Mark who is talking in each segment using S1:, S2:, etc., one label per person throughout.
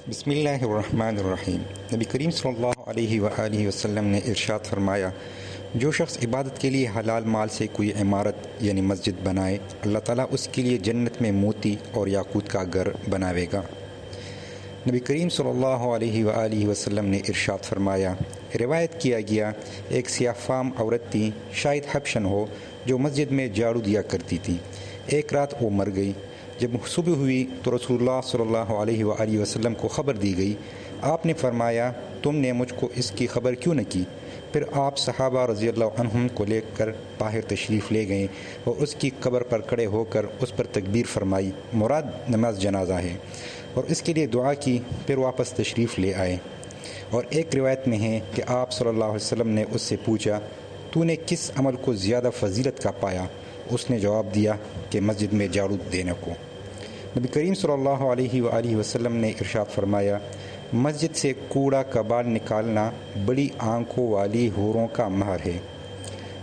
S1: بسم اللہ الرحمن الرحیم۔ نبی کریم صلی اللہ علیہ وآلہ وسلم نے ارشاد فرمایا، جو شخص عبادت کے لیے حلال مال سے کوئی عمارت یعنی مسجد بنائے، اللہ تعالیٰ اس کے لیے جنت میں موتی اور یاقوت کا گھر بناوے گا۔ نبی کریم صلی اللہ علیہ وآلہ وسلم نے ارشاد فرمایا، روایت کیا گیا ایک سیاہ فام عورت تھی، شاید حبشن ہو، جو مسجد میں جھاڑو دیا کرتی تھی۔ ایک رات وہ مر گئی۔ جب صبح ہوئی تو رسول اللہ صلی اللہ علیہ وآلہ وسلم کو خبر دی گئی۔ آپ نے فرمایا، تم نے مجھ کو اس کی خبر کیوں نہ کی؟ پھر آپ صحابہ رضی اللہ عنہم کو لے کر باہر تشریف لے گئے اور اس کی قبر پر کھڑے ہو کر اس پر تکبیر فرمائی، مراد نماز جنازہ ہے، اور اس کے لیے دعا کی، پھر واپس تشریف لے آئے۔ اور ایک روایت میں ہے کہ آپ صلی اللہ علیہ وسلم نے اس سے پوچھا، تو نے کس عمل کو زیادہ فضیلت کا پایا؟ اس نے جواب دیا کہ مسجد میں جھاڑو دینے کو۔ نبی کریم صلی اللہ علیہ وآلہ وسلم نے ارشاد فرمایا، مسجد سے کوڑا کباڑ نکالنا بڑی آنکھوں والی حوروں کا مہر ہے۔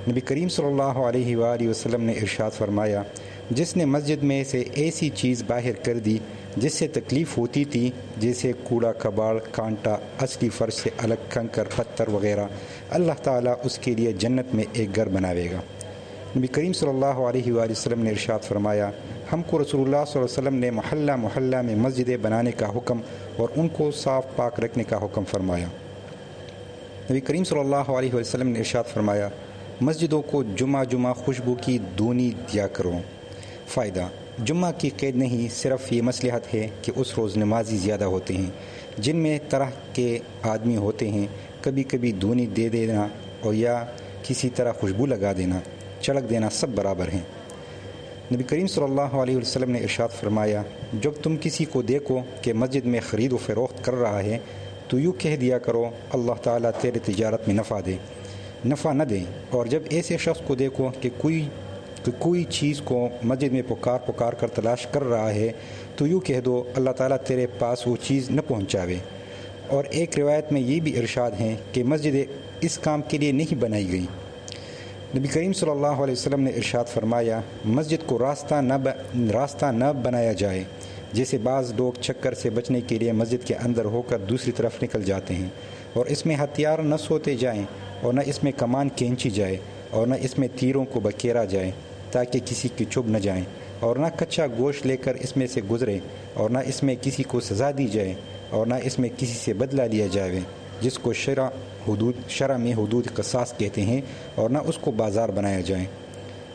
S1: نبی کریم صلی اللہ علیہ وآلہ وسلم نے ارشاد فرمایا، جس نے مسجد میں سے ایسی چیز باہر کر دی جس سے تکلیف ہوتی تھی، جیسے کوڑا کباڑ، کانٹا، اصلی فرش سے الگ کنکر پتھر وغیرہ، اللہ تعالیٰ اس کے لیے جنت میں ایک گھر بناوے گا۔ نبی کریم صلی اللہ علیہ وآلہ وسلم نے ارشاد فرمایا، ہم کو رسول اللہ صلی اللہ علیہ وسلم نے محلہ محلہ میں مسجدیں بنانے کا حکم اور ان کو صاف پاک رکھنے کا حکم فرمایا۔ نبی کریم صلی اللہ علیہ وسلم نے ارشاد فرمایا، مسجدوں کو جمعہ جمعہ خوشبو کی دھونی دیا کرو۔ فائدہ: جمعہ کی قید نہیں، صرف یہ مصلحت ہے کہ اس روز نمازی زیادہ ہوتے ہیں، جن میں طرح کے آدمی ہوتے ہیں، کبھی کبھی دھونی دے دینا اور یا کسی طرح خوشبو لگا دینا، چھڑک دینا، سب برابر ہیں۔ نبی کریم صلی اللہ علیہ وسلم نے ارشاد فرمایا، جب تم کسی کو دیکھو کہ مسجد میں خرید و فروخت کر رہا ہے تو یوں کہہ دیا کرو، اللہ تعالیٰ تیرے تجارت میں نفع نہ دے، اور جب ایسے شخص کو دیکھو کہ کوئی چیز کو مسجد میں پکار کر تلاش کر رہا ہے تو یوں کہہ دو، اللہ تعالیٰ تیرے پاس وہ چیز نہ پہنچاوے۔ اور ایک روایت میں یہ بھی ارشاد ہے کہ مسجد اس کام کے لیے نہیں بنائی گئی۔ نبی کریم صلی اللہ علیہ وسلم نے ارشاد فرمایا، مسجد کو راستہ نہ بنایا جائے، جیسے بعض لوگ چکر سے بچنے کے لیے مسجد کے اندر ہو کر دوسری طرف نکل جاتے ہیں، اور اس میں ہتھیار نہ سوتے جائیں، اور نہ اس میں کمان کھینچی جائے، اور نہ اس میں تیروں کو بکھیرا جائے تاکہ کسی کی چبھ نہ جائیں، اور نہ کچا گوشت لے کر اس میں سے گزرے، اور نہ اس میں کسی کو سزا دی جائے، اور نہ اس میں کسی سے بدلہ لیا جائے، جس کو شرع میں حدود قصاص کہتے ہیں، اور نہ اس کو بازار بنایا جائے۔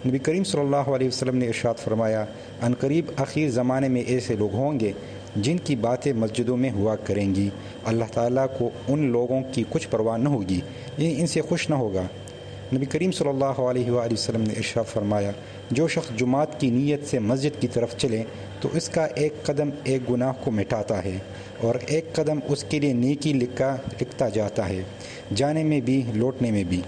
S1: نبی کریم صلی اللہ علیہ وسلم نے ارشاد فرمایا، عنقریب آخر زمانے میں ایسے لوگ ہوں گے جن کی باتیں مسجدوں میں ہوا کریں گی، اللہ تعالیٰ کو ان لوگوں کی کچھ پرواہ نہ ہوگی، ان سے خوش نہ ہوگا۔ نبی کریم صلی اللہ علیہ وآلہ وسلم نے ارشاد فرمایا، جو شخص جمعات کی نیت سے مسجد کی طرف چلے تو اس کا ایک قدم ایک گناہ کو مٹاتا ہے، اور ایک قدم اس کے لیے نیکی لکھتا جاتا ہے، جانے میں بھی لوٹنے میں بھی۔